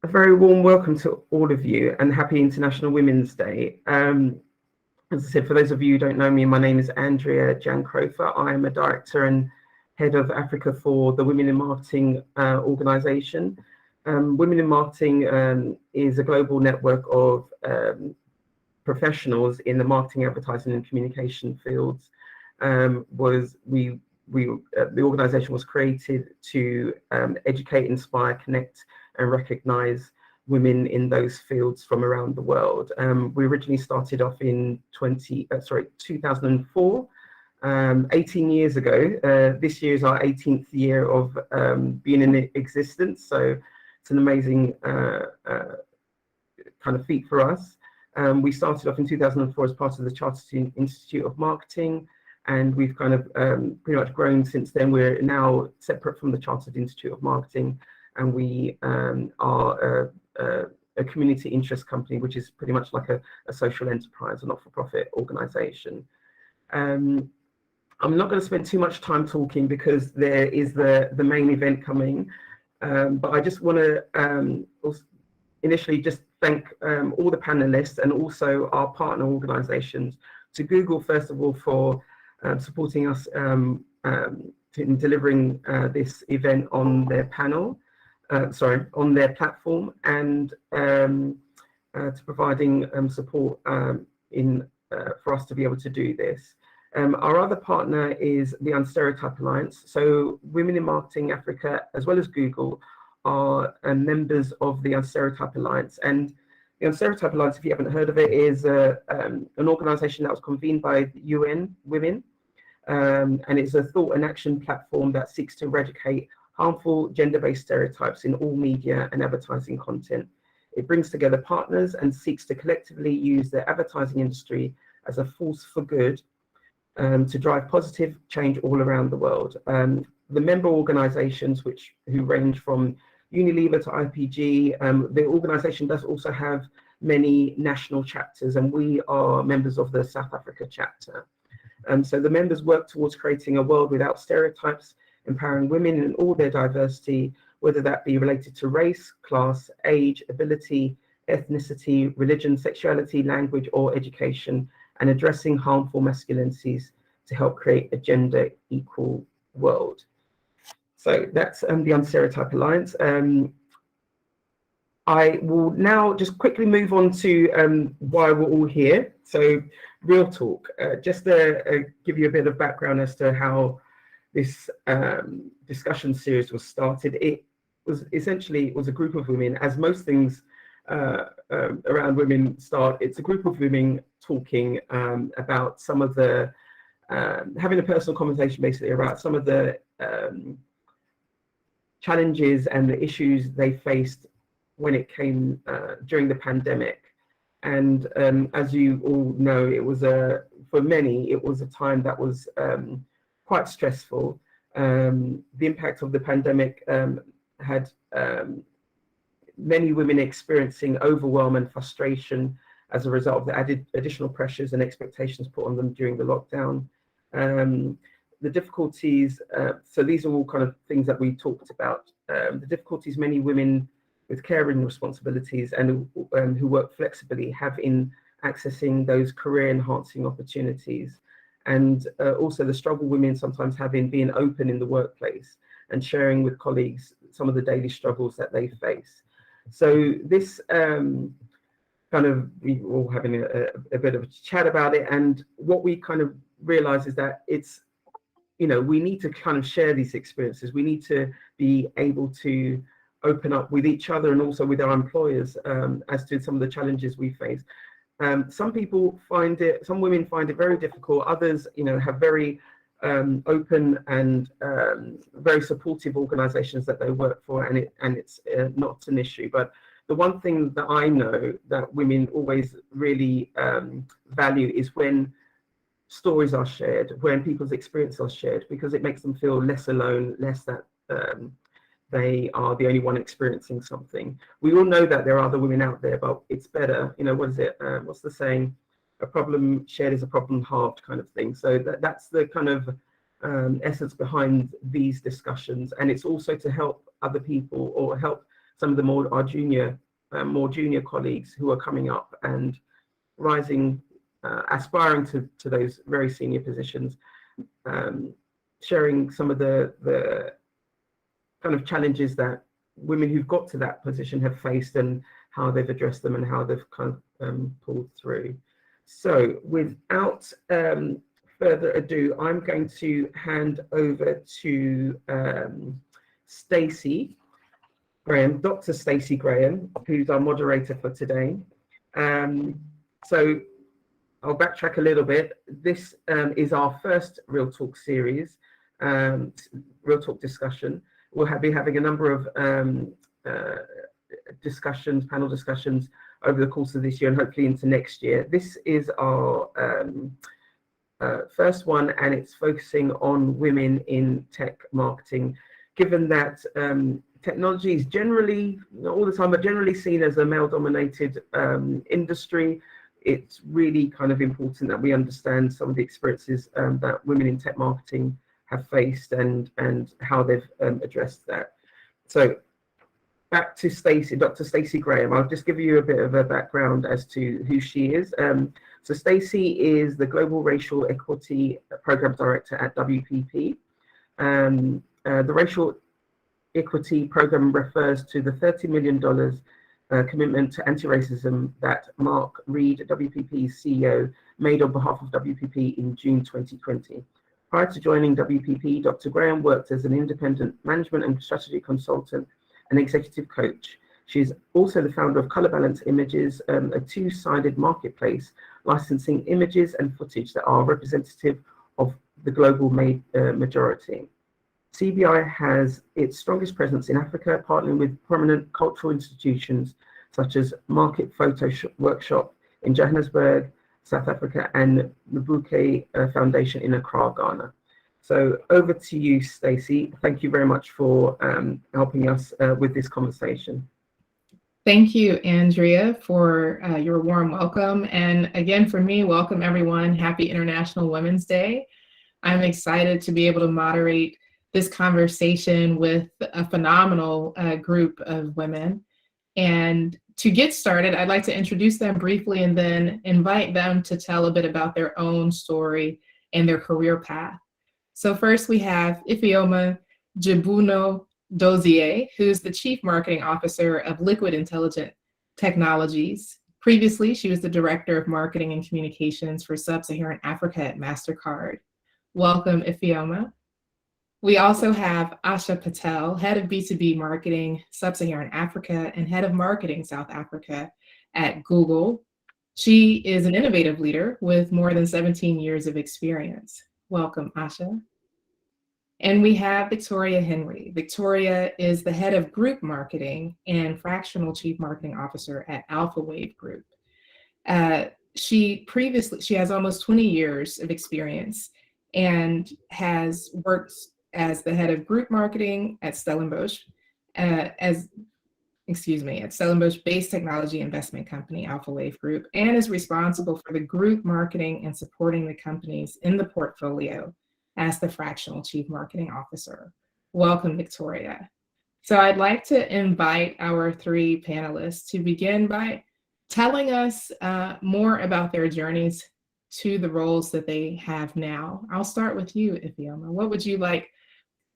A very warm welcome to all of you and happy International Women's Day. As I said, for those of you who don't know me, my name is Andrea Jankrofer. I am a director and head of Africa for the Women in Marketing organization. Women in Marketing is a global network of professionals in the marketing, advertising and communication fields. The organization was created to educate, inspire, connect and recognize women in those fields from around the world. We originally started off in 2004, 18 years ago. This year is our 18th year of being in existence, so it's an amazing kind of feat for us. We started off in 2004 as part of the Chartered Institute of Marketing, and we've kind of pretty much grown since then. We're now separate from the Chartered Institute of Marketing, and we are a community interest company, which is pretty much like a social enterprise, a not-for-profit organization. I'm not going to spend too much time talking because there is the main event coming, but I just want to initially just thank all the panelists and also our partner organizations, to Google first of all for supporting us in delivering this event on their panel. On their platform, and to providing support for us to be able to do this. Our other partner is the Unstereotype Alliance. So Women in Marketing Africa, as well as Google, are members of the Unstereotype Alliance. And the Unstereotype Alliance, if you haven't heard of it, is an organization that was convened by the UN Women, and it's a thought and action platform that seeks to eradicate harmful gender-based stereotypes in all media and advertising content. It brings together partners and seeks to collectively use the advertising industry as a force for good to drive positive change all around the world. The member organizations, who range from Unilever to IPG, the organization does also have many national chapters, and we are members of the South Africa chapter. So the members work towards creating a world without stereotypes, empowering women in all their diversity, whether that be related to race, class, age, ability, ethnicity, religion, sexuality, language, or education, and addressing harmful masculinities to help create a gender equal world. So that's the Unstereotype Alliance. I will now just quickly move on to why we're all here. So real talk, just to give you a bit of background as to how this discussion series was started. It was a group of women, as most things around women start. It's a group of women talking about some of the, having a personal conversation basically about some of the challenges and the issues they faced when it came during the pandemic. And as you all know, it was for many, it was a time that was quite stressful. The impact of the pandemic had many women experiencing overwhelm and frustration as a result of the additional pressures and expectations put on them during the lockdown. The difficulties, so these are all kind of things that we talked about. The difficulties many women with caring responsibilities and who work flexibly have in accessing those career enhancing opportunities. And also the struggle women sometimes have in being open in the workplace and sharing with colleagues some of the daily struggles that they face. So this we were all having a bit of a chat about it, and what we kind of realize is that it's, we need to kind of share these experiences. We need to be able to open up with each other and also with our employers as to some of the challenges we face. Some women find it very difficult. Others, have very open and very supportive organizations that they work for, and it's not an issue. But the one thing that I know that women always really value is when stories are shared, when people's experiences are shared, because it makes them feel less alone, less that they are the only one experiencing something. We all know that there are other women out there, but it's better, what is it? What's the saying? A problem shared is a problem halved, kind of thing. So that's the kind of essence behind these discussions. And it's also to help other people, or help some of the more junior colleagues who are coming up and rising, aspiring to those very senior positions, sharing some of the kind of challenges that women who've got to that position have faced and how they've addressed them and how they've kind of pulled through. So without further ado, I'm going to hand over to Stacey Graham, Dr. Stacey Graham, who's our moderator for today. So I'll backtrack a little bit. This is our first Real Talk series, Real Talk discussion. We'll be having a number of panel discussions over the course of this year and hopefully into next year. This is our first one, and it's focusing on women in tech marketing, given that technology is generally, not all the time, but generally seen as a male-dominated industry. It's really kind of important that we understand some of the experiences that women in tech marketing have faced and how they've addressed that. So back to Stacey, Dr. Stacey Graham. I'll just give you a bit of a background as to who she is. So Stacey is the Global Racial Equity Program Director at WPP. The Racial Equity Program refers to the $30 million commitment to anti-racism that Mark Reed, WPP's CEO, made on behalf of WPP in June 2020. Prior to joining WPP, Dr. Graham worked as an independent management and strategy consultant and executive coach. She is also the founder of Color Balance Images, a two-sided marketplace licensing images and footage that are representative of the global majority. CBI has its strongest presence in Africa, partnering with prominent cultural institutions such as Market Photo Workshop in Johannesburg, South Africa, and the Bouquet Foundation in Accra, Ghana. So over to you, Stacey. Thank you very much for helping us with this conversation. Thank you, Andrea, for your warm welcome. And again, for me, welcome everyone. Happy International Women's Day. I'm excited to be able to moderate this conversation with a phenomenal group of women. And to get started, I'd like to introduce them briefly and then invite them to tell a bit about their own story and their career path. So first we have Ifeoma Jibuno Dozier, who's the Chief Marketing Officer of Liquid Intelligent Technologies. Previously, she was the Director of Marketing and Communications for Sub-Saharan Africa at MasterCard. Welcome, Ifeoma. We also have Asha Patel, Head of B2B Marketing, Sub-Saharan Africa, and Head of Marketing, South Africa at Google. She is an innovative leader with more than 17 years of experience. Welcome, Asha. And we have Victoria Henry. Victoria is the Head of Group Marketing and Fractional Chief Marketing Officer at Alpha Wave Group. She has almost 20 years of experience and has worked as the Head of Group Marketing at Stellenbosch, at Stellenbosch-based technology investment company, Alpha Wave Group, and is responsible for the group marketing and supporting the companies in the portfolio as the Fractional Chief Marketing Officer. Welcome, Victoria. So I'd like to invite our three panelists to begin by telling us more about their journeys to the roles that they have now. I'll start with you, Ifeoma. What would you like?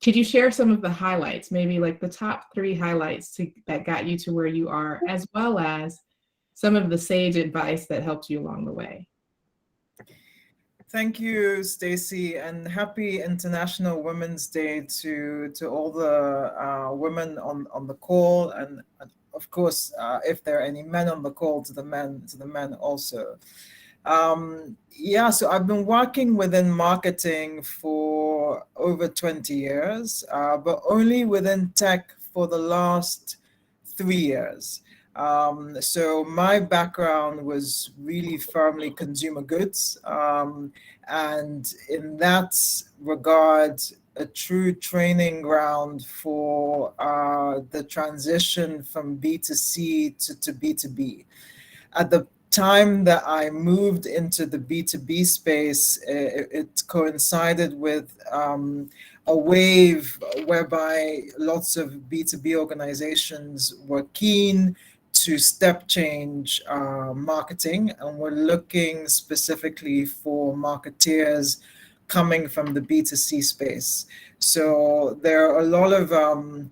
Could you share some of the highlights, maybe like the top 3 highlights that got you to where you are, as well as some of the sage advice that helped you along the way? Thank you, Stacey, and happy International Women's Day to all the women on the call, and of course, if there are any men on the call, to the men also. So I've been working within marketing for over 20 years, but only within tech for the last 3 years. So my background was really firmly consumer goods, and in that regard, a true training ground for the transition from B2C to B2B. At the time that I moved into the B2B space, it coincided with a wave whereby lots of B2B organizations were keen to step change marketing, and we're looking specifically for marketeers coming from the B2C space. So there are a lot of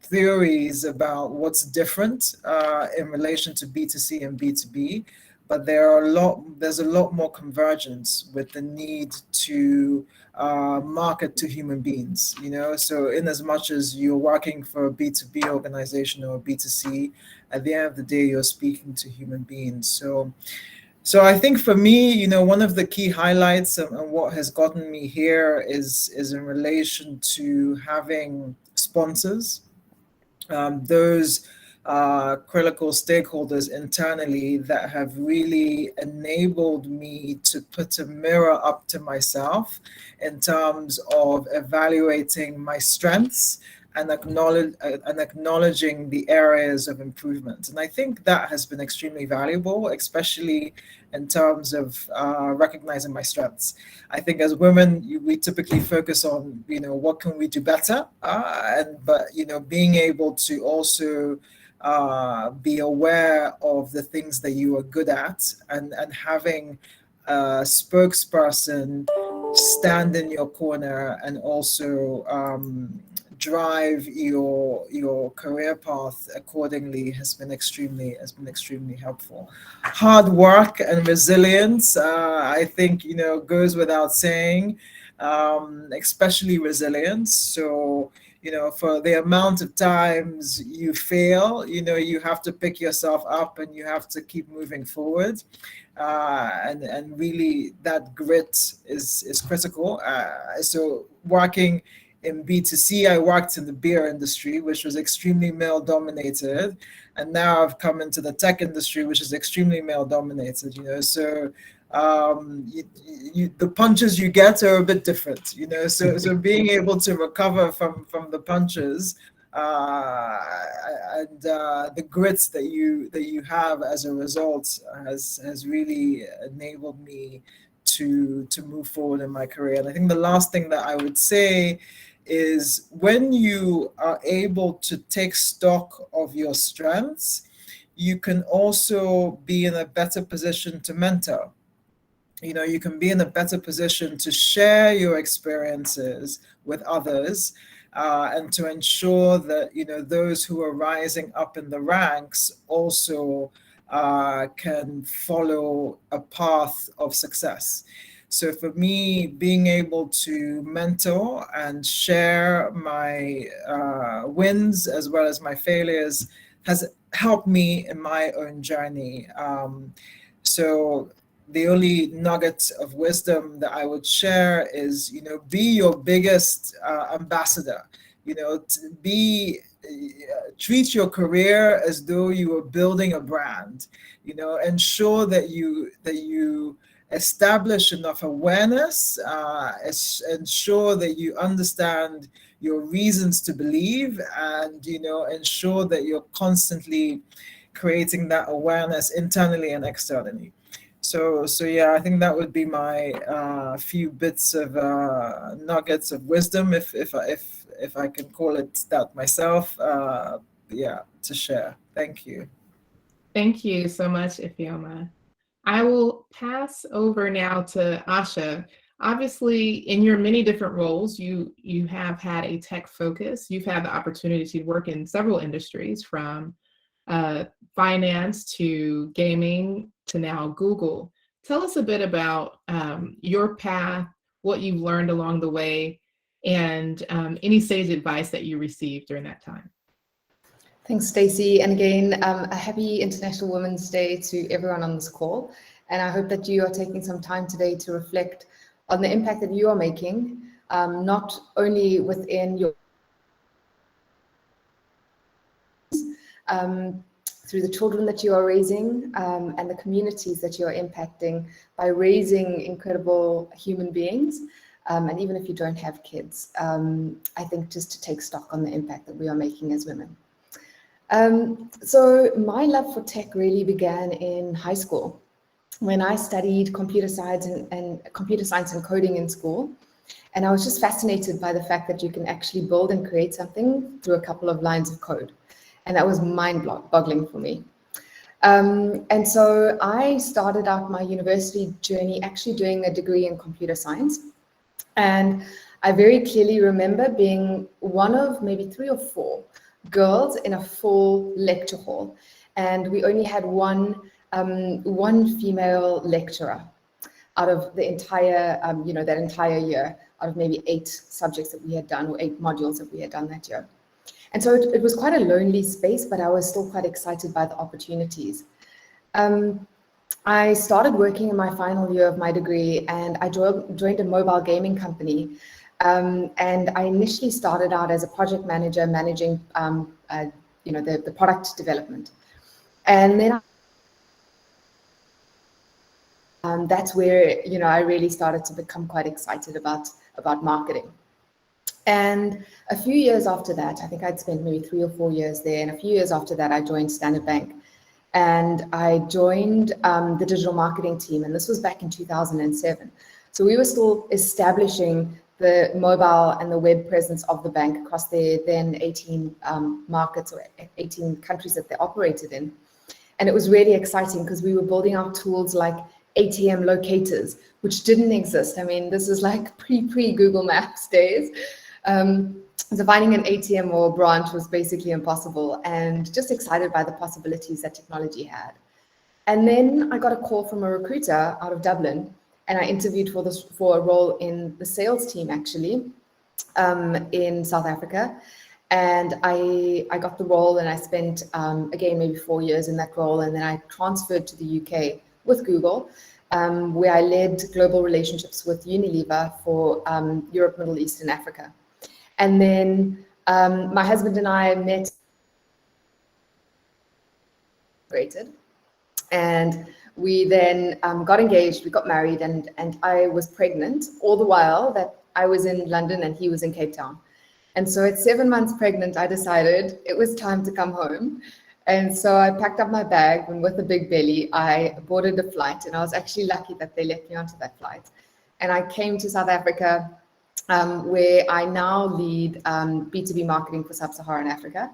theories about what's different in relation to B2C and B2B, but there's a lot more convergence with the need to market to human beings, you know. So in as much as you're working for a B2B organization or a B2C, at the end of the day, you're speaking to human beings. So I think for me, you know, one of the key highlights and what has gotten me here is in relation to having sponsors, those critical stakeholders internally that have really enabled me to put a mirror up to myself in terms of evaluating my strengths and acknowledging the areas of improvement. And I think that has been extremely valuable, especially in terms of recognizing my strengths. I think as women, we typically focus on, you know, what can we do better, but you know, being able to also be aware of the things that you are good at, and having a spokesperson stand in your corner and also drive your career path accordingly has been extremely helpful. Hard work and resilience, I think, you know, goes without saying, especially resilience. So, you know, for the amount of times you fail, you know, you have to pick yourself up and you have to keep moving forward. And really that grit is critical. So working in B2C, I worked in the beer industry, which was extremely male dominated. And now I've come into the tech industry, which is extremely male dominated, you know. So the punches you get are a bit different, you know. So being able to recover from the punches and the grits that you have as a result has really enabled me to move forward in my career. And I think the last thing that I would say is, when you are able to take stock of your strengths, you can also be in a better position to mentor. You know, you can be in a better position to share your experiences with others, and to ensure that, you know, those who are rising up in the ranks also can follow a path of success. So for me, being able to mentor and share my wins as well as my failures has helped me in my own journey. So the only nugget of wisdom that I would share is, you know, be your biggest ambassador. You know, treat your career as though you were building a brand. You know, ensure that you establish enough awareness, ensure that you understand your reasons to believe, and, you know, ensure that you're constantly creating that awareness internally and externally. So yeah, I think that would be my few bits of nuggets of wisdom, if I can call it that myself. Yeah, to share. Thank you. Thank you so much, Ifeoma. I will pass over now to Asha. Obviously, in your many different roles, you have had a tech focus. You've had the opportunity to work in several industries, from finance to gaming to now Google. Tell us a bit about your path, what you've learned along the way, and any sage advice that you received during that time. Thanks, Stacey. And again, a happy International Women's Day to everyone on this call. And I hope that you are taking some time today to reflect on the impact that you are making, not only within your through the children that you are raising, and the communities that you are impacting by raising incredible human beings. And even if you don't have kids, I think just to take stock on the impact that we are making as women. So my love for tech really began in high school. when I studied computer science and computer science and coding in school. And I was just fascinated by the fact that you can actually build and create something through a couple of lines of code. And that was mind-boggling for me. And so I started out my university journey actually doing a degree in computer science. And I very clearly remember being one of maybe 3 or 4 girls in a full lecture hall. And we only had one female lecturer out of the entire, that entire year, out of maybe 8 subjects that we had done, or 8 modules that we had done that year. And so it was quite a lonely space, but I was still quite excited by the opportunities. I started working in my final year of my degree, and I joined a mobile gaming company. And I initially started out as a project manager, managing the product development. And then that's where I really started to become quite excited about marketing. And a few years after that, I think I'd spent maybe 3 or 4 years there. And a few years after that, I joined Standard Bank. And I joined the digital marketing team. And this was back in 2007. So we were still establishing the mobile and the web presence of the bank across their then 18 markets, or 18 countries that they operated in. And it was really exciting because we were building out tools like ATM locators, which didn't exist. I mean, this is like pre-Google Maps days. So finding an ATM or a branch was basically impossible, and just excited by the possibilities that technology had. And then I got a call from a recruiter out of Dublin, and I interviewed for a role in the sales team, actually, in South Africa. And I got the role, and I spent, again, maybe 4 years in that role. And then I transferred to the UK with Google, where I led global relationships with Unilever for Europe, Middle East, and Africa. And then my husband and I met, and we then got engaged, we got married, and I was pregnant all the while that I was in London and he was in Cape Town. And so at 7 months pregnant, I decided it was time to come home. And so I packed up my bag, and with a big belly, I boarded a flight, and I was actually lucky that they let me onto that flight. And I came to South Africa, where I now lead B2B marketing for Sub-Saharan Africa.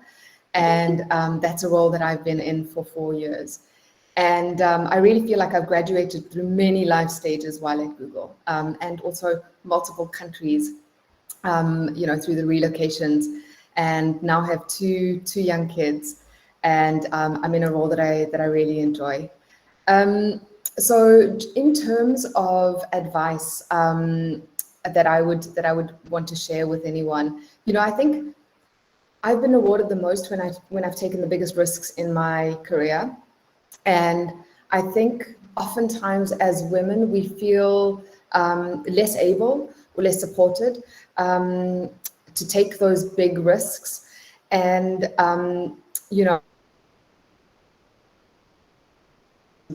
And that's a role that I've been in for 4 years. And I really feel like I've graduated through many life stages while at Google, and also multiple countries, through the relocations, and now have two young kids. And I'm in a role that I really enjoy. So in terms of advice that I would want to share with anyone, I think I've been awarded the most when I've taken the biggest risks in my career. And I think oftentimes as women, we feel less able or less supported to take those big risks. And,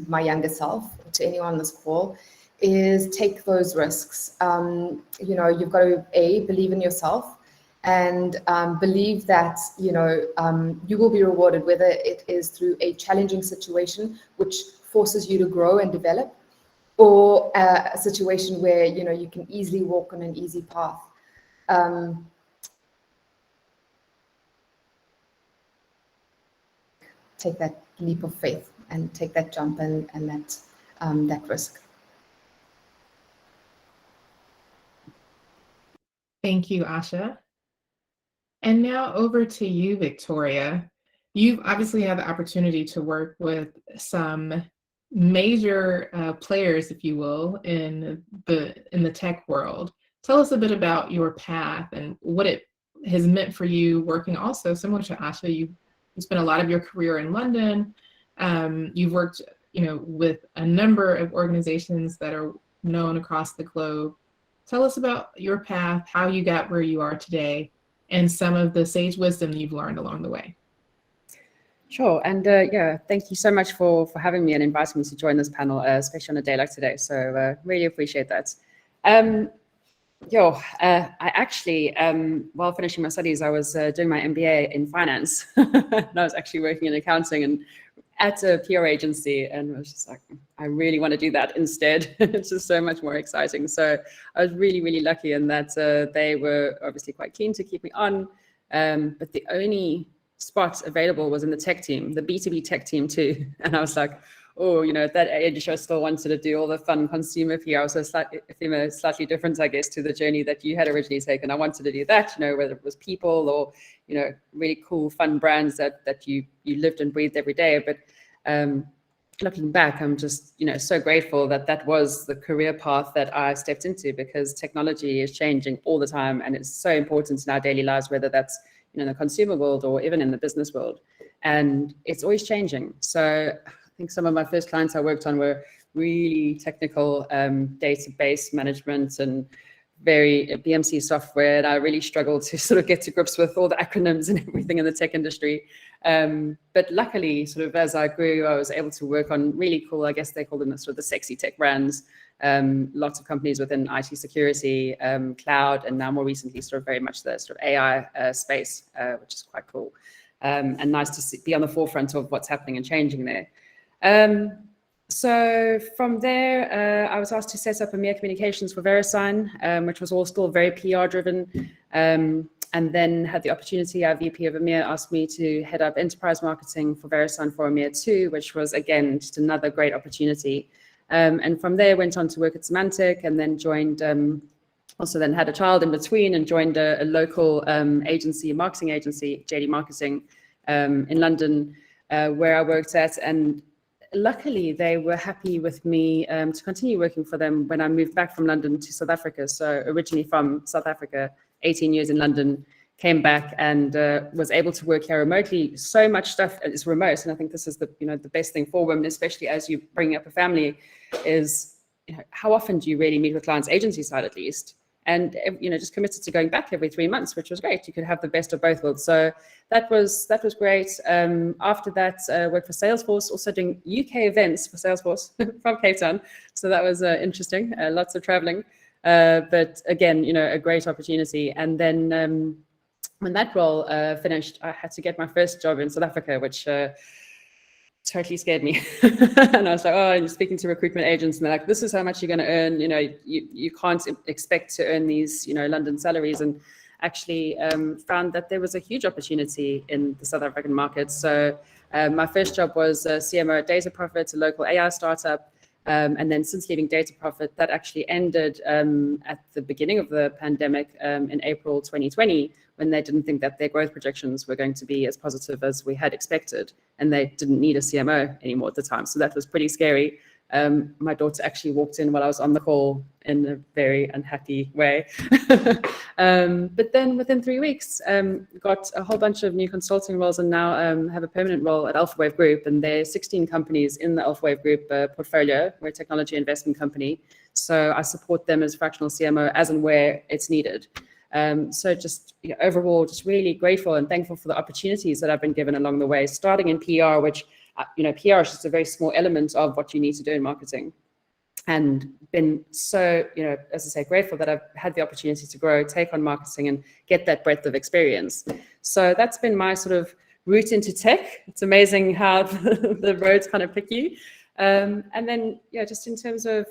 my younger self, to anyone on this call, is take those risks. You've got to believe in yourself, and believe that you will be rewarded, whether it is through a challenging situation which forces you to grow and develop, or a situation where you can easily walk on an easy path. Take that leap of faith and take that jump and that risk. Thank you, Asha. And now over to you, Victoria. You've obviously had the opportunity to work with some major players, if you will, in the tech world. Tell us a bit about your path and what it has meant for you, working also similar to Asha. You spent a lot of your career in London. You've worked, with a number of organizations that are known across the globe. Tell us about your path, how you got where you are today, and some of the sage wisdom you've learned along the way. Sure, and thank you so much for having me and inviting me to join this panel, especially on a day like today. So really appreciate that. I actually, while finishing my studies, I was doing my MBA in finance, and I was actually working in accounting, at a PR agency, and I was just like, I really want to do that instead. It's just so much more exciting. So I was really, really lucky in that they were obviously quite keen to keep me on. But the only spot available was in the tech team, the B2B tech team too. And I was like, oh, at that age, I still wanted to do all the fun consumer PR. So slightly different, I guess, to the journey that you had originally taken. I wanted to do that, whether it was people or, really cool, fun brands that you lived and breathed every day. But looking back, I'm just, so grateful that was the career path that I stepped into, because technology is changing all the time. And it's so important in our daily lives, whether that's, in the consumer world or even in the business world. And it's always changing. So I think some of my first clients I worked on were really technical database management and very BMC software. And I really struggled to sort of get to grips with all the acronyms and everything in the tech industry. But luckily, sort of as I grew, I was able to work on really cool, I guess they call them sort of the sexy tech brands. Lots of companies within IT security, cloud, and now more recently, sort of very much the sort of AI space, which is quite cool. And nice to be on the forefront of what's happening and changing there. So from there, I was asked to set up EMEA communications for VeriSign, which was all still very PR driven. And then had the opportunity, our VP of EMEA asked me to head up enterprise marketing for VeriSign for EMEA too, which was, again, just another great opportunity. And from there, went on to work at Symantec, and then joined, also then had a child in between and joined a local agency, marketing agency, JD Marketing, in London, where I worked at. And luckily, they were happy with me to continue working for them when I moved back from London to South Africa. So originally from South Africa, 18 years in London, came back and was able to work here remotely. So much stuff is remote, and I think this is the the best thing for women, especially as you bring up a family, is how often do you really meet with clients, agency side at least, and just committed to going back every 3 months, which was great. You could have the best of both worlds. So that was great. After that, worked for Salesforce, also doing UK events for Salesforce from Cape Town. So that was interesting. Lots of traveling, but again, a great opportunity. And then when that role finished, I had to get my first job in South Africa, which totally scared me. And I was like, oh, I'm speaking to recruitment agents, and they're like, this is how much you're going to earn. You can't expect to earn these, London salaries. And actually found that there was a huge opportunity in the South African market. So my first job was CMO at Data Profit, a local AI startup. And then since leaving Data Profit, that actually ended at the beginning of the pandemic in April 2020, when they didn't think that their growth projections were going to be as positive as we had expected. And they didn't need a CMO anymore at the time. So that was pretty scary. My daughter actually walked in while I was on the call in a very unhappy way. But then within 3 weeks, got a whole bunch of new consulting roles, and now have a permanent role at AlphaWave Group. And there are 16 companies in the AlphaWave Group portfolio. We're a technology investment company. So I support them as fractional CMO as and where it's needed. So just overall, just really grateful and thankful for the opportunities that I've been given along the way, starting in PR, which PR is just a very small element of what you need to do in marketing, and been so, as I say, grateful that I've had the opportunity to grow, take on marketing, and get that breadth of experience. So that's been my sort of route into tech. It's amazing how the roads kind of pick you. And then, just in terms of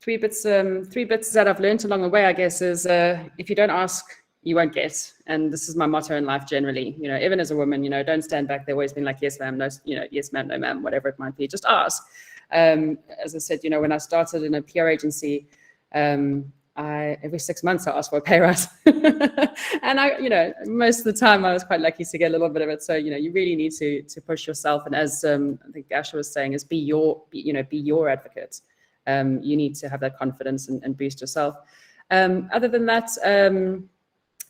three bits that I've learned along the way, I guess, is if you don't ask, you won't get. And this is my motto in life generally, even as a woman, don't stand back. They've always been like, yes, ma'am, no, yes, ma'am, no, ma'am, whatever it might be, just ask. As I said, when I started in a PR agency, every 6 months I asked for a pay rise. And most of the time I was quite lucky to get a little bit of it. So, you really need to push yourself. And as I think Asha was saying, is be your advocate. You need to have that confidence and boost yourself. Other than that,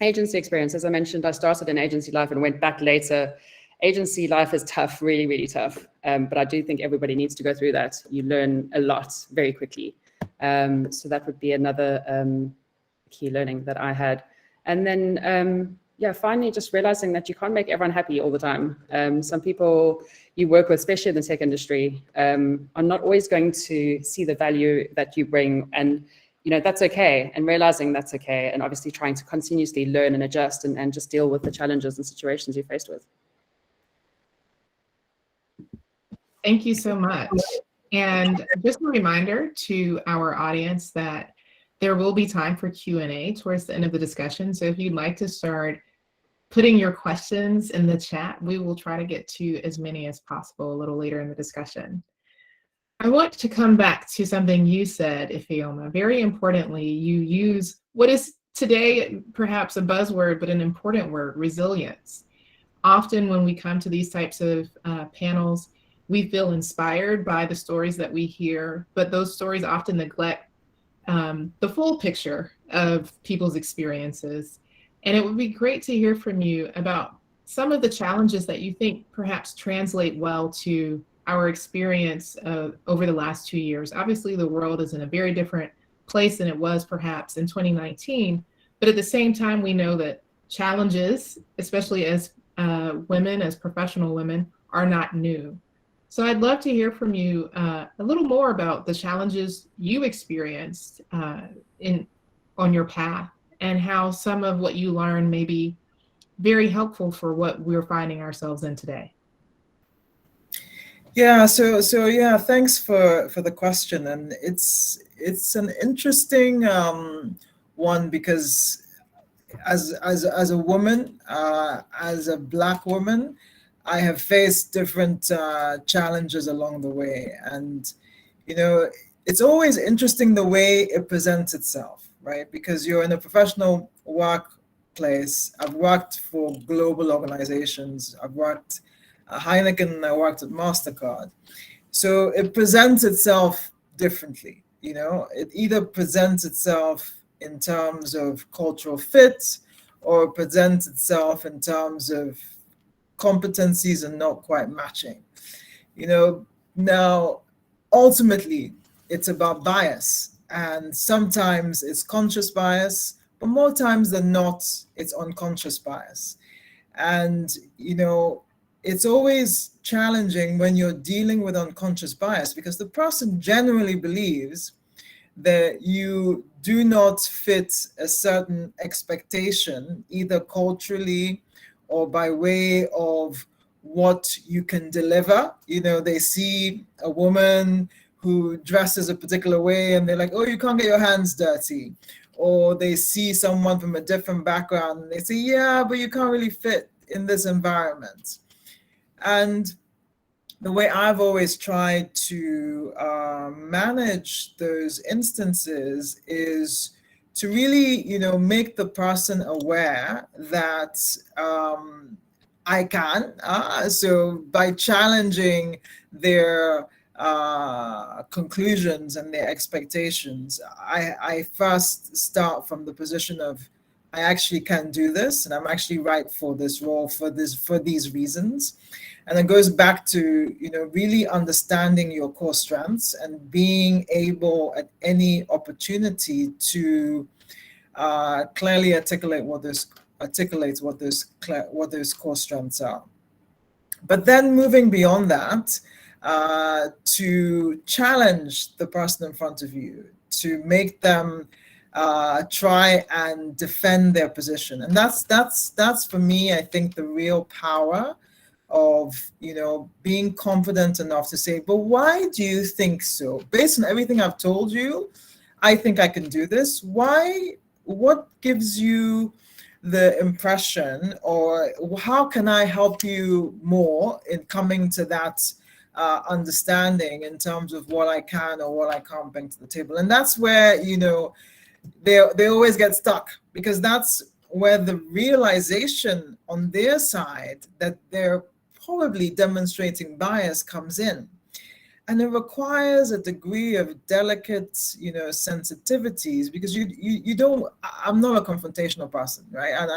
agency experience, as I mentioned, I started in agency life and went back later. Agency life is tough, really, really tough. But I do think everybody needs to go through that. You learn a lot very quickly. So that would be another key learning that I had. And then, finally just realizing that you can't make everyone happy all the time. Some people you work with, especially in the tech industry, are not always going to see the value that you bring. And that's okay, and realizing that's okay, and obviously trying to continuously learn and adjust and just deal with the challenges and situations you're faced with. Thank you so much. And just a reminder to our audience that there will be time for Q&A towards the end of the discussion. So if you'd like to start putting your questions in the chat, we will try to get to as many as possible a little later in the discussion. I want to come back to something you said, Ifeoma. Very importantly, you use what is today perhaps a buzzword, but an important word, resilience. Often when we come to these types of panels, we feel inspired by the stories that we hear, but those stories often neglect the full picture of people's experiences. And it would be great to hear from you about some of the challenges that you think perhaps translate well to our experience over the last 2 years. Obviously, the world is in a very different place than it was perhaps in 2019, but at the same time, we know that challenges, especially as women, as professional women, are not new. So I'd love to hear from you a little more about the challenges you experienced on your path, and how some of what you learned may be very helpful for what we're finding ourselves in today. Yeah, so yeah, thanks for the question, and it's an interesting one, because as a woman, as a Black woman, I have faced different challenges along the way, and it's always interesting the way it presents itself, right? Because you're in a professional workplace. I've worked for global organizations. I've worked at Heineken, and I worked at MasterCard. So it presents itself differently. It either presents itself in terms of cultural fit, or presents itself in terms of competencies and not quite matching. Now, ultimately, it's about bias, and sometimes it's conscious bias, but more times than not, it's unconscious bias. And it's always challenging when you're dealing with unconscious bias, because the person generally believes that you do not fit a certain expectation, either culturally or by way of what you can deliver. They see a woman who dresses a particular way and they're like, oh, you can't get your hands dirty. Or they see someone from a different background and they say, yeah, but you can't really fit in this environment. And the way I've always tried to manage those instances is to really, make the person aware that I can. So by challenging their conclusions and their expectations, I first start from the position of, I actually can do this, and I'm actually right for this role for these reasons. And it goes back to, really understanding your core strengths and being able at any opportunity to clearly articulate what those core strengths are. But then moving beyond that, to challenge the person in front of you, to make them try and defend their position. And that's for me, I think, the real power of being confident enough to say, but why do you think so? Based on everything I've told you, I think I can do this. Why? What gives you the impression, or how can I help you more in coming to that understanding in terms of what I can or what I can't bring to the table? And that's where they always get stuck, because that's where the realization on their side that they're probably demonstrating bias comes in. And it requires a degree of delicate, sensitivities, because you don't. I'm not a confrontational person, right? And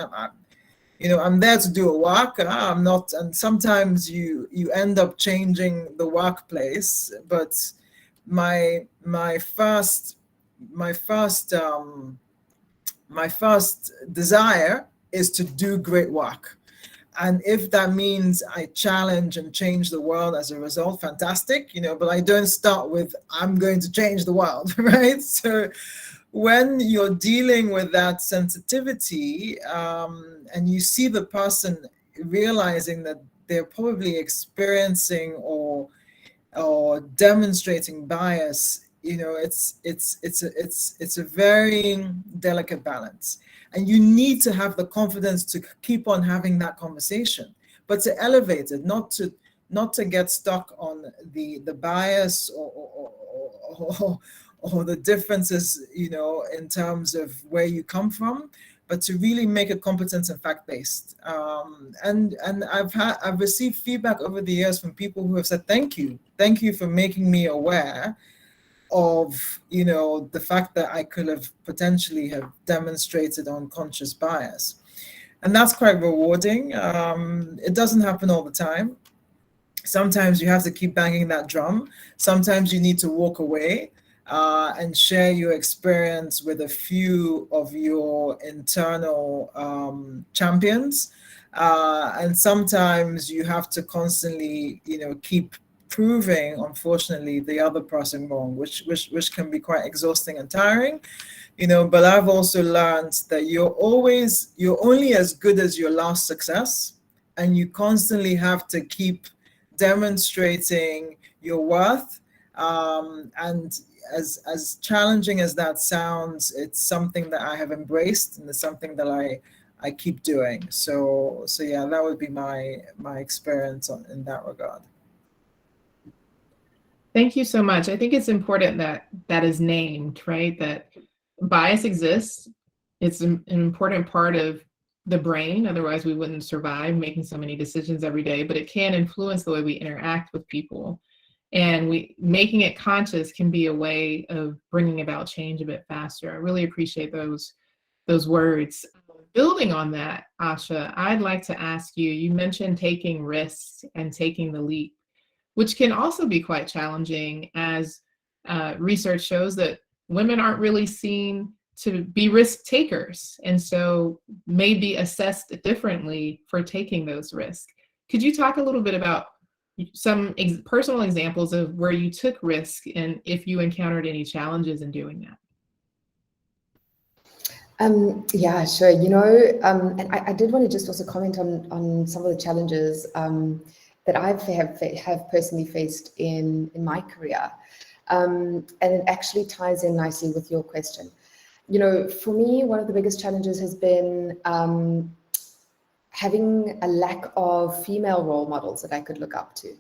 I'm there to do a work. I'm not. And sometimes you end up changing the workplace. But my first desire is to do great work. And if that means I challenge and change the world as a result, fantastic, but I don't start with, I'm going to change the world, right? So when you're dealing with that sensitivity, and you see the person realizing that they're probably experiencing or or demonstrating bias, you know, it's a very delicate balance, and you need to have the confidence to keep on having that conversation, but to elevate it, not to get stuck on the bias or the differences, you know, in terms of where you come from, but to really make it competent and fact-based. And I've received feedback over the years from people who have said, thank you for making me aware of, you know, the fact that I could have potentially have demonstrated unconscious bias. And that's quite rewarding. It doesn't happen all the time. Sometimes you have to keep banging that drum. Sometimes you need to walk away and share your experience with a few of your internal champions. And sometimes you have to constantly, you know, keep proving, unfortunately, the other person wrong, which can be quite exhausting and tiring, you know. But I've also learned that you're only as good as your last success, and you constantly have to keep demonstrating your worth. And as challenging as that sounds, it's something that I have embraced, and it's something that I keep doing. So yeah, that would be my experience in that regard. Thank you so much. I think it's important that that is named, right? That bias exists. It's an important part of the brain. Otherwise, we wouldn't survive making so many decisions every day, but it can influence the way we interact with people. And making it conscious can be a way of bringing about change a bit faster. I really appreciate those words. Building on that, Asha, I'd like to ask you, you mentioned taking risks and taking the leap, which can also be quite challenging, as research shows that women aren't really seen to be risk takers, and so may be assessed differently for taking those risks. Could you talk a little bit about some personal examples of where you took risk and if you encountered any challenges in doing that? Yeah, sure. You know, and I did want to just also comment on some of the challenges that I have personally faced in my career. And it actually ties in nicely with your question. You know, for me, one of the biggest challenges has been having a lack of female role models that I could look up to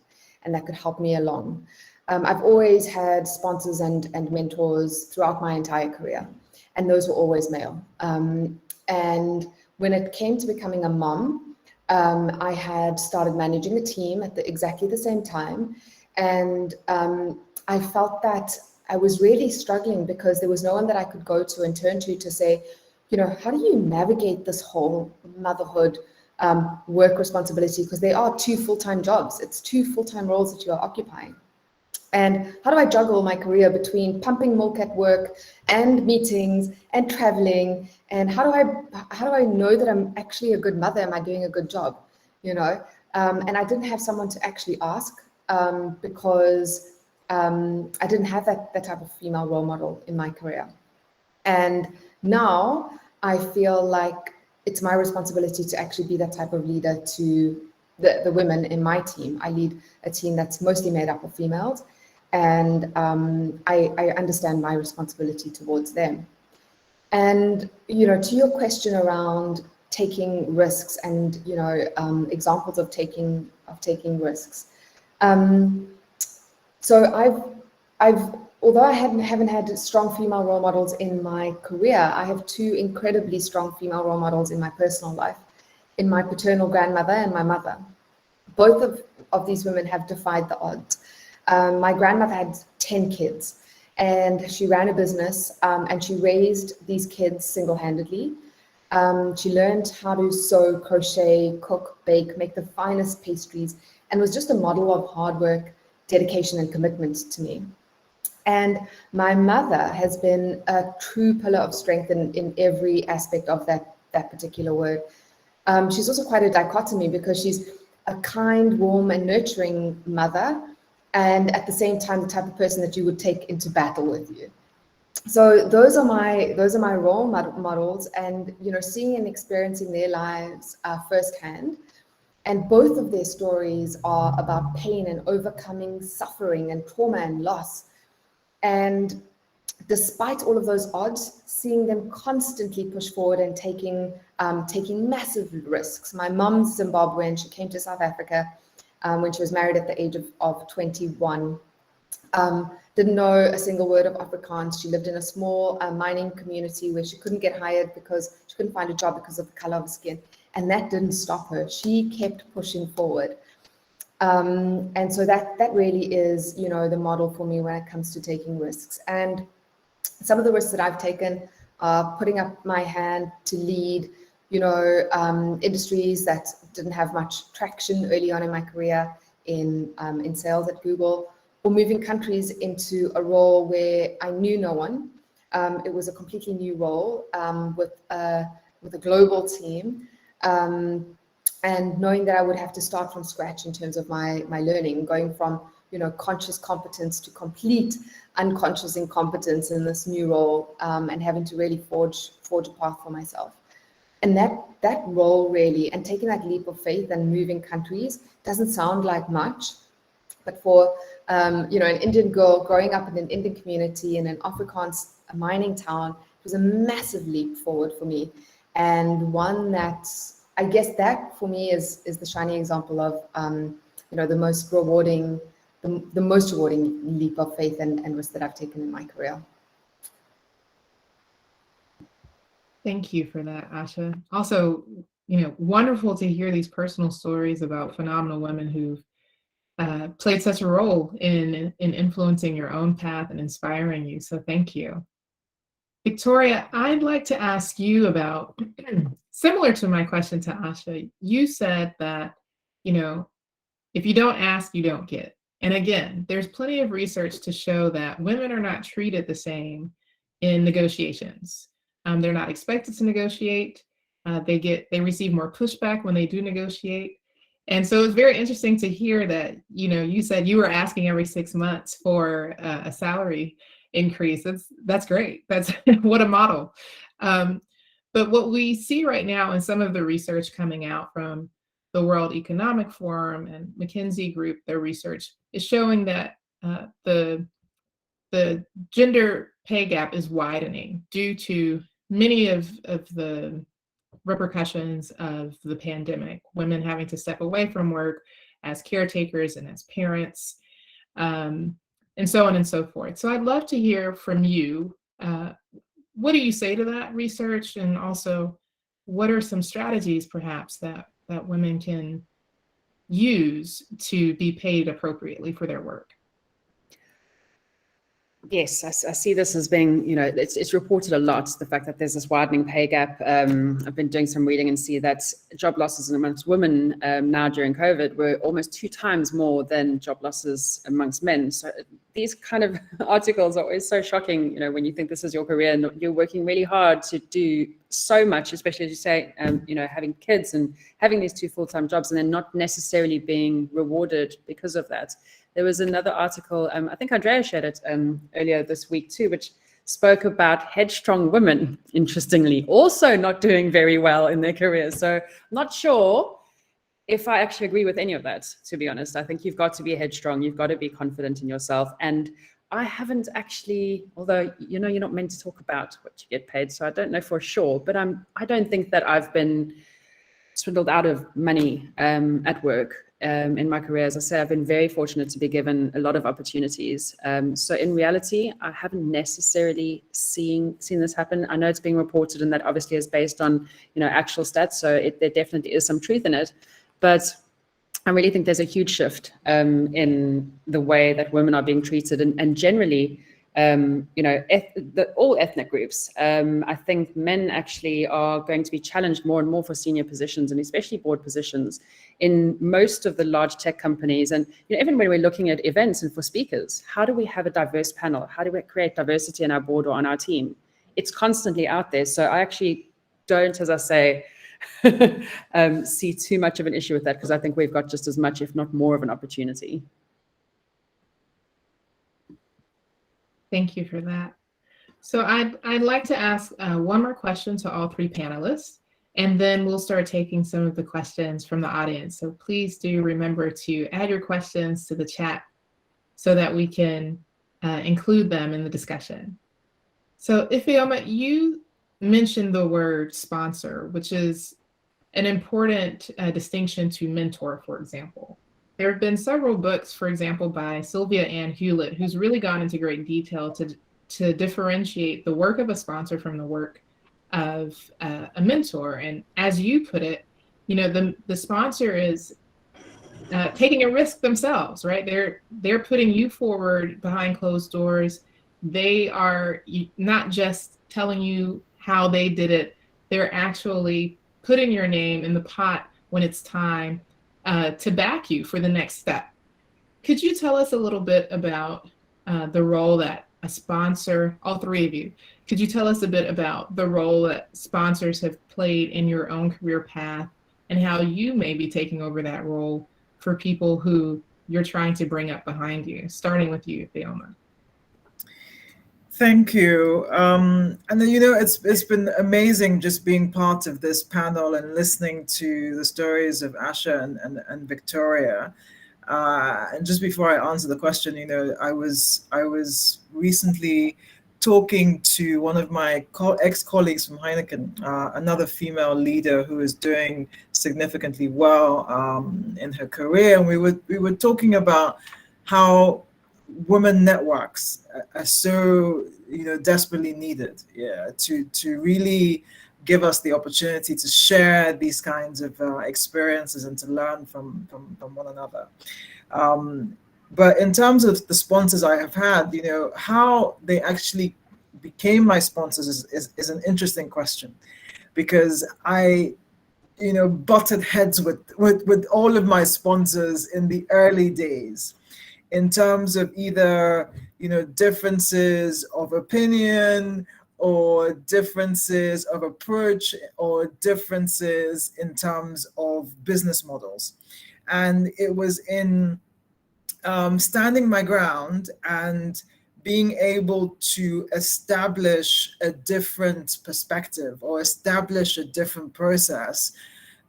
and that could help me along. I've always had sponsors and mentors throughout my entire career, and those were always male. And when it came to becoming a mom, I had started managing a team at exactly the same time. And I felt that I was really struggling because there was no one that I could go to and turn to say, you know, how do you navigate this whole motherhood work responsibility? Because they are 2 full-time jobs. It's 2 full-time roles that you are occupying. And how do I juggle my career between pumping milk at work and meetings and traveling? And how do I know that I'm actually a good mother? Am I doing a good job? You know, and I didn't have someone to actually ask because I didn't have that type of female role model in my career. And now I feel like it's my responsibility to actually be that type of leader to the women in my team. I lead a team that's mostly made up of females. And I understand my responsibility towards them. And, you know, to your question around taking risks and, you know, examples of taking risks. So although I haven't had strong female role models in my career, I have 2 incredibly strong female role models in my personal life, in my paternal grandmother and my mother. Both of these women have defied the odds. My grandmother had 10 kids, and she ran a business, and she raised these kids single-handedly. She learned how to sew, crochet, cook, bake, make the finest pastries, and was just a model of hard work, dedication, and commitment to me. And my mother has been a true pillar of strength in every aspect of that particular word. She's also quite a dichotomy because she's a kind, warm, and nurturing mother, and at the same time, the type of person that you would take into battle with you. So those are my role models, and you know, seeing and experiencing their lives firsthand, And both of their stories are about pain and overcoming suffering and trauma and loss. And despite all of those odds, seeing them constantly push forward and taking massive risks. My mom's Zimbabwean. She came to South Africa when she was married at the age of 21. Didn't know a single word of Afrikaans. She lived in a small mining community where she couldn't get hired because she couldn't find a job because of the color of her skin. And that didn't stop her. She kept pushing forward. And so that really is, you know, the model for me when it comes to taking risks. And some of the risks that I've taken are putting up my hand to lead, you know, industries that didn't have much traction early on in my career in sales at Google, or moving countries into a role where I knew no one. It was a completely new role with a global team. And knowing that I would have to start from scratch in terms of my learning, going from, you know, conscious competence to complete unconscious incompetence in this new role, and having to really forge a path for myself. And that role really, and taking that leap of faith and moving countries doesn't sound like much, but for you know, an Indian girl growing up in an Indian community in an Afrikaans mining town, it was a massive leap forward for me, and one that I guess that for me is the shining example of you know, the most rewarding leap of faith and risk that I've taken in my career. Thank you for that, Asha. Also, you know, wonderful to hear these personal stories about phenomenal women who've played such a role in influencing your own path and inspiring you. So thank you. Victoria, I'd like to ask you about, similar to my question to Asha, you said that, you know, if you don't ask, you don't get. And again, there's plenty of research to show that women are not treated the same in negotiations. They're not expected to negotiate. They receive more pushback when they do negotiate. And so it's very interesting to hear that, you know, you said you were asking every 6 months for a salary increase. That's great. That's what a model. But what we see right now in some of the research coming out from the World Economic Forum and McKinsey Group, their research is showing that the gender pay gap is widening due to many of the repercussions of the pandemic, women having to step away from work as caretakers and as parents, and so on and so forth. So I'd love to hear from you. What do you say to that research? And also, what are some strategies perhaps that women can use to be paid appropriately for their work? Yes, I see this as being, you know, it's reported a lot, the fact that there's this widening pay gap. I've been doing some reading and see that job losses amongst women now during COVID were almost 2 times more than job losses amongst men. So these kind of articles are always so shocking, you know, when you think this is your career and you're working really hard to do so much, especially as you say, you know, having kids and having these 2 full-time jobs and then not necessarily being rewarded because of that. There was another article, I think Andrea shared it earlier this week too, which spoke about headstrong women, interestingly, also not doing very well in their careers. So I'm not sure if I actually agree with any of that, to be honest. I think you've got to be headstrong, you've got to be confident in yourself. And I haven't actually, although, you know, you're not meant to talk about what you get paid, so I don't know for sure, but I don't think that I've been swindled out of money at work. In my career, as I say, I've been very fortunate to be given a lot of opportunities. So in reality, I haven't necessarily seen this happen. I know it's being reported, and that obviously is based on, you know, actual stats. So there definitely is some truth in it. But I really think there's a huge shift in the way that women are being treated, and generally, you know, all ethnic groups. I think men actually are going to be challenged more and more for senior positions, and especially board positions in most of the large tech companies. And, you know, even when we're looking at events and for speakers, how do we have a diverse panel? How do we create diversity in our board or on our team? It's constantly out there. So I actually don't, as I say, see too much of an issue with that, because I think we've got just as much, if not more, of an opportunity. Thank you for that. So I'd like to ask one more question to all 3 panelists. And then we'll start taking some of the questions from the audience. So please do remember to add your questions to the chat so that we can include them in the discussion. So Ifeoma, you mentioned the word sponsor, which is an important distinction to mentor, for example. There have been several books, for example, by Sylvia Ann Hewlett, who's really gone into great detail to differentiate the work of a sponsor from the work of a mentor. And as you put it, you know, the sponsor is taking a risk themselves, right? They're putting you forward behind closed doors. They are not just telling you how they did it, they're actually putting your name in the pot when it's time to back you for the next step. Could you tell us a little bit about the role that a sponsor, all three of you, could you tell us a bit about the role that sponsors have played in your own career path and how you may be taking over that role for people who you're trying to bring up behind you, starting with you, Ifeoma? Thank you. And then, you know, it's been amazing just being part of this panel and listening to the stories of Asha and Victoria. And just before I answer the question, you know, I was recently talking to one of my ex-colleagues from Heineken, another female leader who is doing significantly well in her career, and we were talking about how women networks are so, you know, desperately needed, yeah, to really give us the opportunity to share these kinds of experiences and to learn from one another. But in terms of the sponsors I have had, you know, how they actually became my sponsors is an interesting question, because I, you know, butted heads with all of my sponsors in the early days, in terms of either, you know, differences of opinion or differences of approach or differences in terms of business models. And it was in standing my ground and being able to establish a different perspective or establish a different process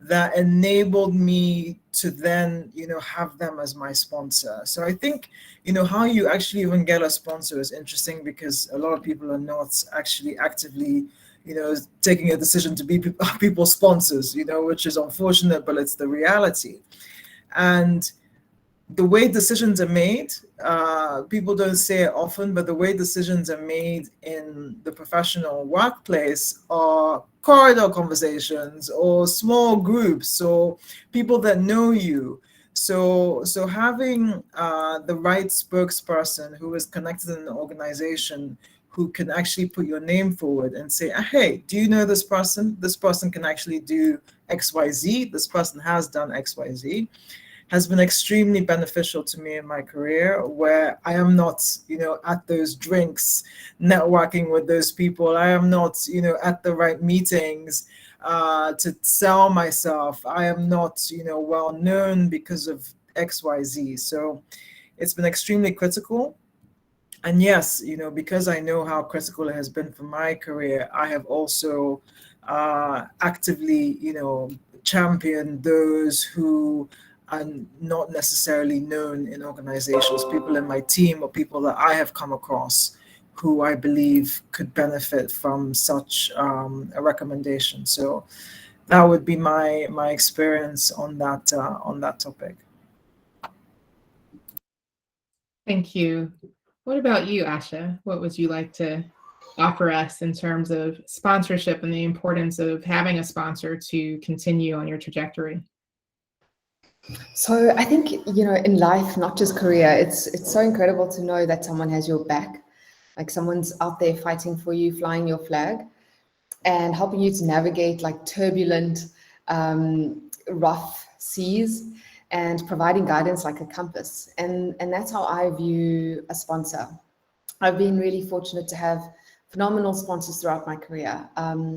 that enabled me to then, you know, have them as my sponsor. So I think, you know, how you actually even get a sponsor is interesting, because a lot of people are not actually actively, you know, taking a decision to be people's sponsors, you know, which is unfortunate, but it's the reality. And the way decisions are made, people don't say it often, but the way decisions are made in the professional workplace are corridor conversations or small groups or people that know you. So having the right spokesperson who is connected in an organization, who can actually put your name forward and say, hey, do you know this person? This person can actually do XYZ. This person has done XYZ. Has been extremely beneficial to me in my career, where I am not, you know, at those drinks, networking with those people. I am not, you know, at the right meetings to sell myself. I am not, you know, well known because of XYZ. So it's been extremely critical. And yes, you know, because I know how critical it has been for my career, I have also actively, you know, championed those who are not necessarily known in organizations, people in my team or people that I have come across who I believe could benefit from such a recommendation. So that would be my experience on that topic. Thank you. What about you, Asha? What would you like to offer us in terms of sponsorship and the importance of having a sponsor to continue on your trajectory? So I think, you know, in life, not just career, it's so incredible to know that someone has your back, like someone's out there fighting for you, flying your flag, and helping you to navigate like turbulent, rough seas, and providing guidance like a compass. And that's how I view a sponsor. I've been really fortunate to have phenomenal sponsors throughout my career,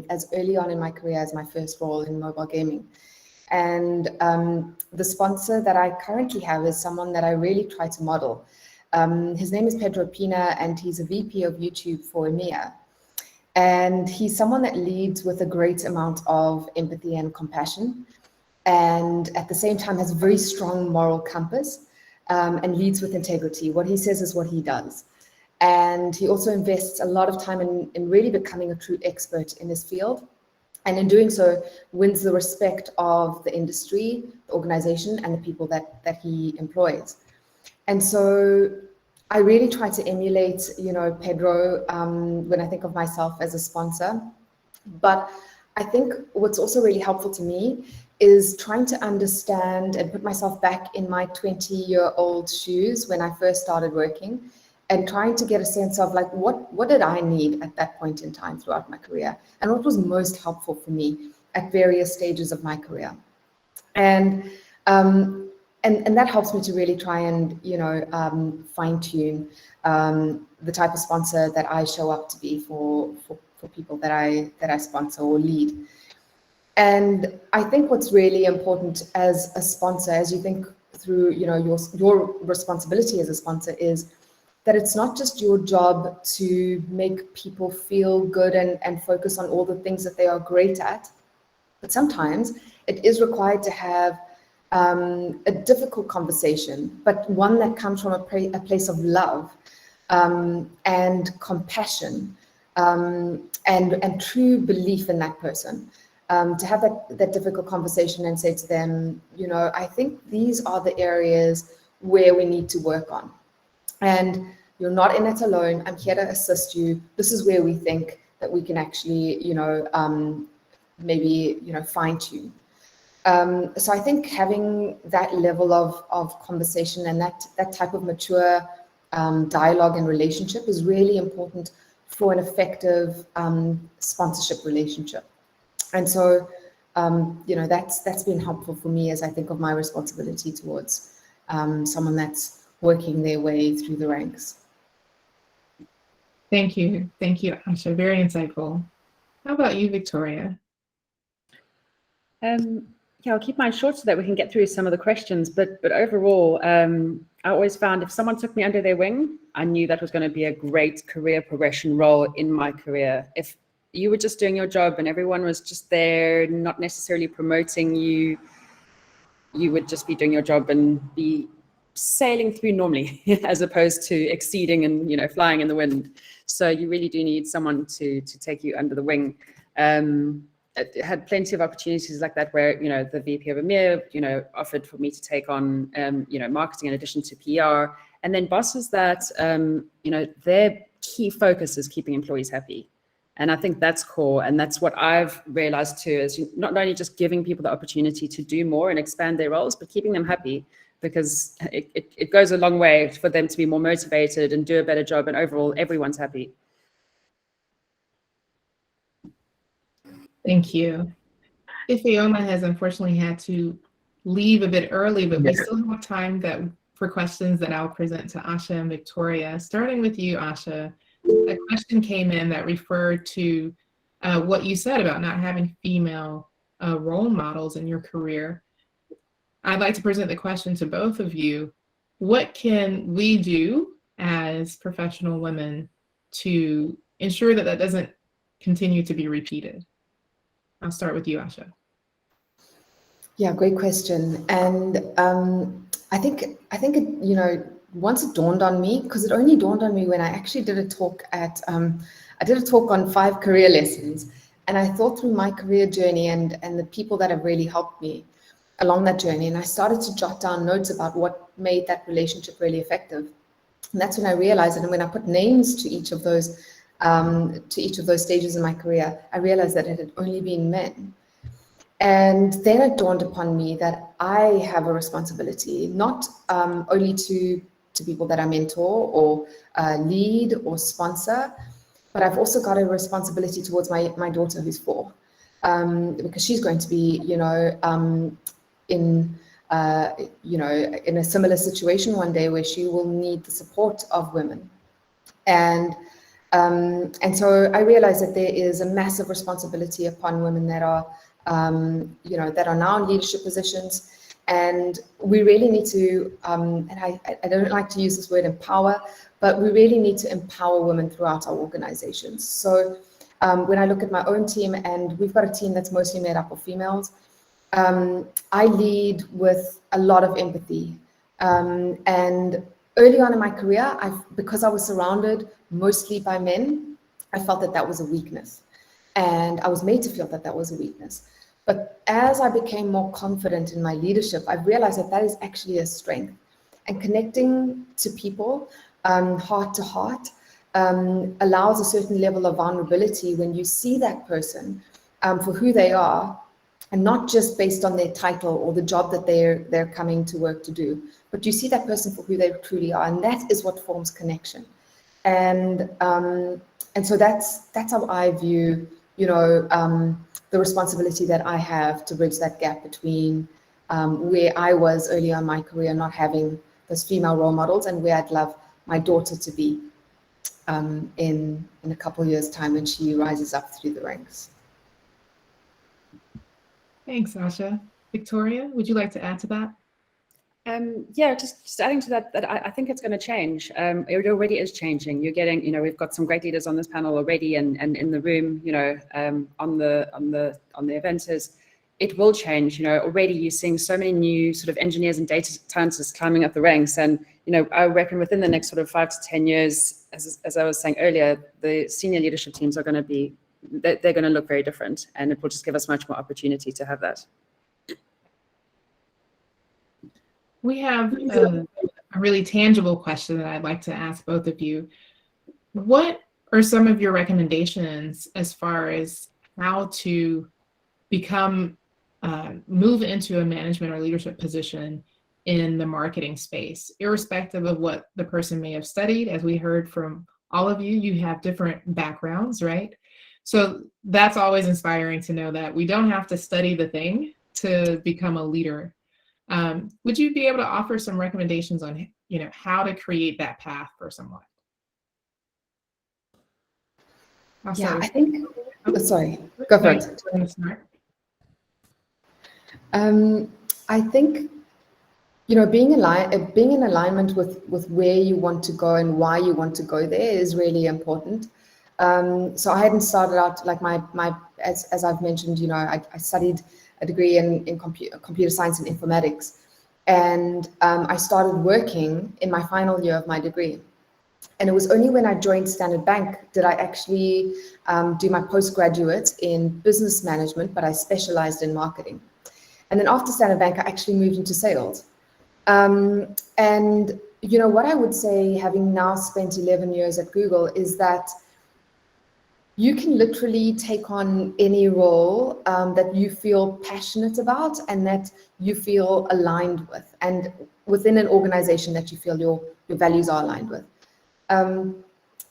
as early on in my career as my first role in mobile gaming. And the sponsor that I currently have is someone that I really try to model. His name is Pedro Pina, and he's a VP of YouTube for EMEA. And he's someone that leads with a great amount of empathy and compassion, and at the same time has a very strong moral compass, and leads with integrity. What he says is what he does. And he also invests a lot of time in really becoming a true expert in his field. And in doing so, wins the respect of the industry, the organization, and the people that he employs. And so I really try to emulate, Pedro, when I think of myself as a sponsor. But I think what's also really helpful to me is trying to understand and put myself back in my 20-year-old shoes when I first started working, and trying to get a sense of like, what did I need at that point in time throughout my career, and what was most helpful for me at various stages of my career. And that helps me to really try and, fine tune the type of sponsor that I show up to be for people that I sponsor or lead. And I think what's really important as a sponsor, as you think through, your responsibility as a sponsor, is that it's not just your job to make people feel good and focus on all the things that they are great at, but sometimes it is required to have a difficult conversation, but one that comes from a place of love and compassion and true belief in that person. To have that difficult conversation and say to them, I think these are the areas where we need to work on. And you're not in it alone. I'm here to assist you. This is where we think that we can actually, maybe, fine tune. So I think having that level of conversation and that type of mature dialogue and relationship is really important for an effective sponsorship relationship. And so, that's been helpful for me as I think of my responsibility towards someone that's working their way through the ranks. Thank you, Asha. Very insightful. How about you, Victoria? Yeah, I'll keep mine short so that we can get through some of the questions. But overall, I always found if someone took me under their wing, I knew that was going to be a great career progression role in my career. If you were just doing your job and everyone was just there, not necessarily promoting you, you would just be doing your job and be sailing through normally, as opposed to exceeding and flying in the wind. So you really do need someone to take you under the wing. I had plenty of opportunities like that where the VP of EMEA offered for me to take on marketing in addition to PR, and then bosses that their key focus is keeping employees happy. And I think that's core, and that's what I've realized too, is not only just giving people the opportunity to do more and expand their roles, but keeping them happy, because it goes a long way for them to be more motivated and do a better job, and overall everyone's happy. Thank you. Ifeoma has unfortunately had to leave a bit early, but we still have time for questions that I'll present to Asha and Victoria. Starting with you, Asha, a question came in that referred to what you said about not having female role models in your career. I'd like to present the question to both of you. What can we do as professional women to ensure that that doesn't continue to be repeated? I'll start with you, Asha. Yeah, great question. And I think it, once it dawned on me, because it only dawned on me when I actually did a talk on 5 career lessons, and I thought through my career journey and the people that have really helped me along that journey, and I started to jot down notes about what made that relationship really effective. And that's when I realized, and when I put names to each of those stages in my career, I realized that it had only been men. And then it dawned upon me that I have a responsibility, not only to people that I mentor or lead or sponsor, but I've also got a responsibility towards my daughter who's 4, because she's going to be, in a similar situation one day where she will need the support of women. And so I realized that there is a massive responsibility upon women that are that are now in leadership positions, and we really need to, and I don't like to use this word empower, but we really need to empower women throughout our organizations. So When I look at my own team, and we've got a team that's mostly made up of females, I lead with a lot of empathy. And early on in my career, because I was surrounded mostly by men, I felt that that was a weakness. And I was made to feel that that was a weakness. But as I became more confident in my leadership, I realized that that is actually a strength. And connecting to people heart to heart allows a certain level of vulnerability when you see that person for who they are, and not just based on their title or the job that they're coming to work to do, but you see that person for who they truly are, and that is what forms connection. And so that's how I view, the responsibility that I have to bridge that gap between where I was early on in my career, not having those female role models, and where I'd love my daughter to be in a couple of years' time when she rises up through the ranks. Thanks, Sasha. Victoria, would you like to add to that? Yeah, just adding to that, I think it's going to change. It already is changing. You're getting, we've got some great leaders on this panel already, and in the room, on the eventers. It will change. Already you're seeing so many new sort of engineers and data scientists climbing up the ranks, and I reckon within the next sort of 5 to 10 years, as I was saying earlier, the senior leadership teams are going to be, they're going to look very different, and it will just give us much more opportunity to have that. We have a really tangible question that I'd like to ask both of you. What are some of your recommendations as far as how to move into a management or leadership position in the marketing space, irrespective of what the person may have studied? As we heard from all of you, you have different backgrounds, right? So that's always inspiring to know that we don't have to study the thing to become a leader. Would you be able to offer some recommendations on, how to create that path for someone? Yeah, I think, sorry, go for it. I think, being in alignment with where you want to go and why you want to go there is really important. So I hadn't started out like as I've mentioned, I studied a degree in computer science and informatics, and I started working in my final year of my degree. And it was only when I joined Standard Bank did I actually do my postgraduate in business management, but I specialized in marketing. And then after Standard Bank, I actually moved into sales. And what I would say, having now spent 11 years at Google, is that you can literally take on any role that you feel passionate about and that you feel aligned with, and within an organization that you feel your values are aligned with.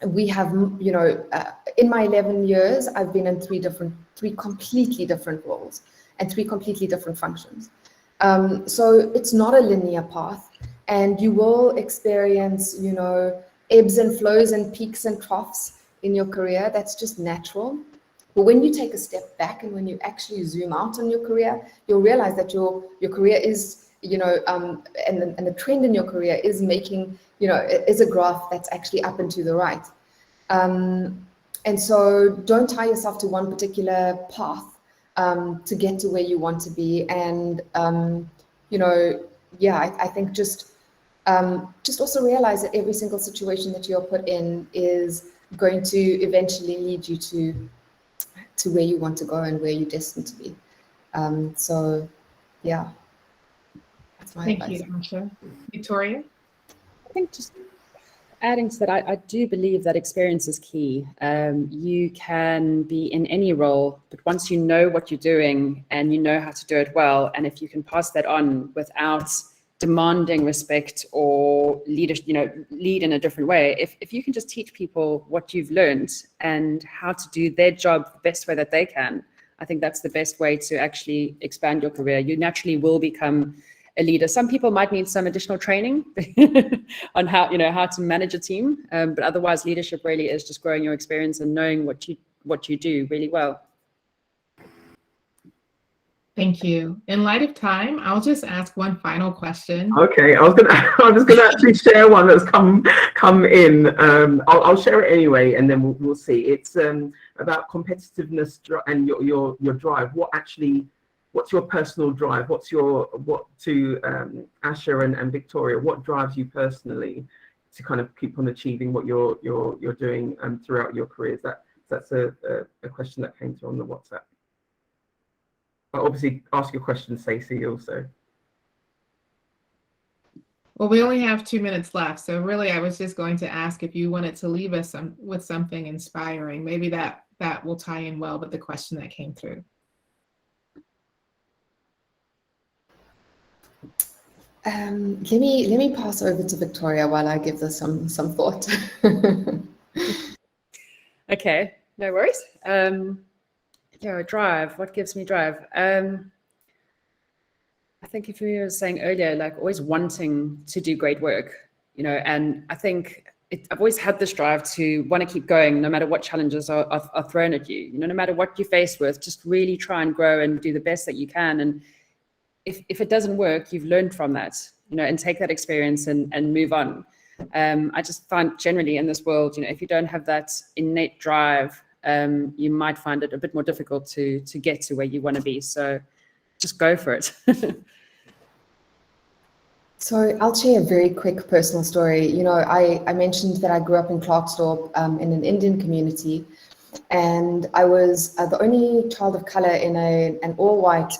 We have, in my 11 years, I've been in three completely different roles and 3 completely different functions. So it's not a linear path, and you will experience, ebbs and flows and peaks and troughs in your career. That's just natural. But when you take a step back and when you actually zoom out on your career, you'll realize that your career is, and the trend in your career is making, is a graph that's actually up and to the right. And so don't tie yourself to one particular path to get to where you want to be. And, I think just also realize that every single situation that you're put in is going to eventually lead you to where you want to go and where you're destined to be. So, yeah, that's my advice. Thank you, Asha. Victoria? I think just adding to that, I do believe that experience is key. You can be in any role, but once you know what you're doing and you know how to do it well, and if you can pass that on without demanding respect or lead in a different way, if you can just teach people what you've learned and how to do their job the best way that they can, I think that's the best way to actually expand your career. You naturally will become a leader. Some people might need some additional training on how to manage a team, but otherwise leadership really is just growing your experience and knowing what you do really well. Thank you. In light of time, I'll just ask one final question. Okay, I'm just gonna actually share one that's come in. I'll share it anyway, and then we'll see. It's about competitiveness and your drive. What's your personal drive? What to Asha and Victoria? What drives you personally to kind of keep on achieving what you're doing throughout your careers? That's a question that came through on the WhatsApp. But obviously, ask your question, Stacey, also. Well, we only have 2 minutes left, so really I was just going to ask if you wanted to leave us with something inspiring. Maybe that will tie in well with the question that came through. Let me pass over to Victoria while I give this some thought. Okay, no worries. Yeah, drive. What gives me drive? I think if you were saying earlier, like always wanting to do great work, you know, and I think I've always had this drive to want to keep going no matter what challenges are thrown at you, you know, no matter what you're faced with, just really try and grow and do the best that you can. And if it doesn't work, you've learned from that, you know, and take that experience and move on. I just find generally in this world, you know, if you don't have that innate drive, you might find it a bit more difficult to get to where you want to be. So just go for it. So I'll share a very quick personal story. You know, I mentioned that I grew up in Klerksdorp in an Indian community, and I was the only child of color in an all-white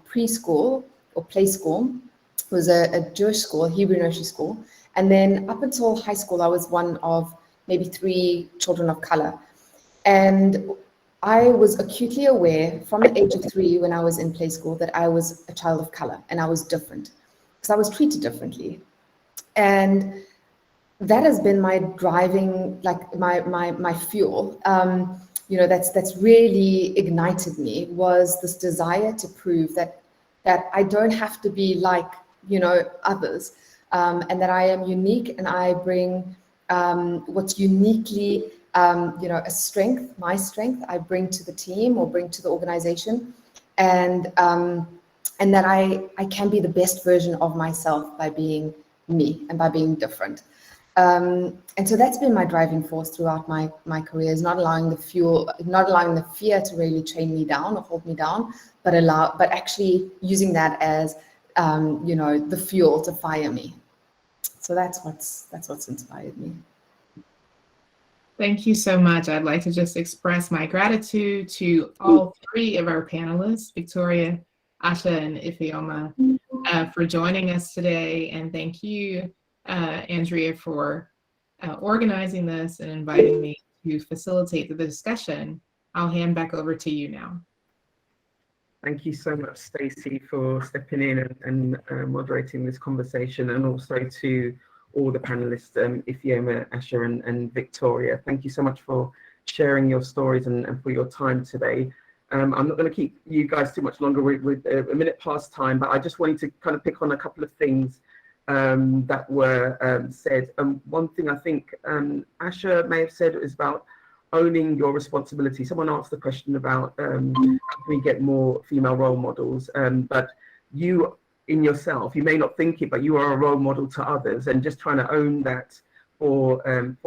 preschool or play school. It was a Jewish school, Hebrew nursery school. And then up until high school, I was one of maybe 3 children of color. And I was acutely aware from the age of 3 when I was in play school that I was a child of color and I was different because I was treated differently. And that has been my driving, like my fuel. You know, that's really ignited me, was this desire to prove that I don't have to be like, you know, others, and that I am unique and I bring what's uniquely, you know, a strength, my strength, I bring to the team or bring to the organization, and that I can be the best version of myself by being me and by being different. And so that's been my driving force throughout my career, is not allowing the fear to really chain me down or hold me down, but actually using that as, you know, the fuel to fire me. So that's what's inspired me. Thank you so much. I'd like to just express my gratitude to all 3 of our panelists, Victoria, Asha, and Ifeoma, for joining us today. And thank you, Andrea, for organizing this and inviting me to facilitate the discussion. I'll hand back over to you now. Thank you so much, Stacey, for stepping in and moderating this conversation, and also to all the panelists, Ifeoma, Asha, and Victoria. Thank you so much for sharing your stories and for your time today. I'm not going to keep you guys too much longer with a minute past time, but I just wanted to kind of pick on a couple of things that were said. One thing I think Asha may have said is about owning your responsibility. Someone asked the question about how can we get more female role models, but you in yourself, you may not think it, but you are a role model to others, and just trying to own that for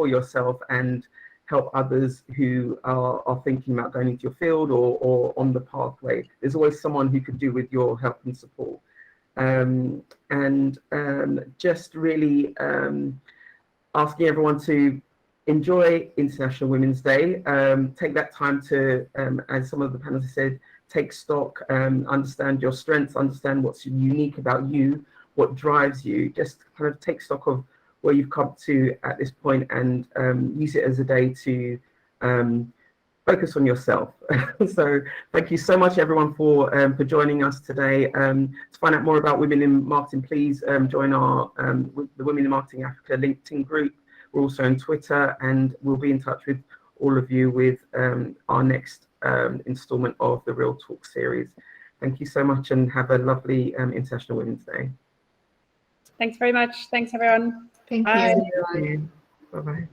yourself and help others who are thinking about going into your field or on the pathway. There's always someone who could do with your help and support. Just really asking everyone to enjoy International Women's Day. Take that time to, as some of the panelists said, take stock, understand your strengths, understand what's unique about you, what drives you. Just kind of take stock of where you've come to at this point, and use it as a day to focus on yourself. So thank you so much, everyone, for joining us today. To find out more about Women in Marketing, please join our the Women in Marketing Africa LinkedIn group. We're also on Twitter, and we'll be in touch with all of you with our next installment of the Real Talk series. Thank you so much, and have a lovely International Women's Day. Thanks very much. Thanks, everyone. Thank Bye. you. Bye-bye.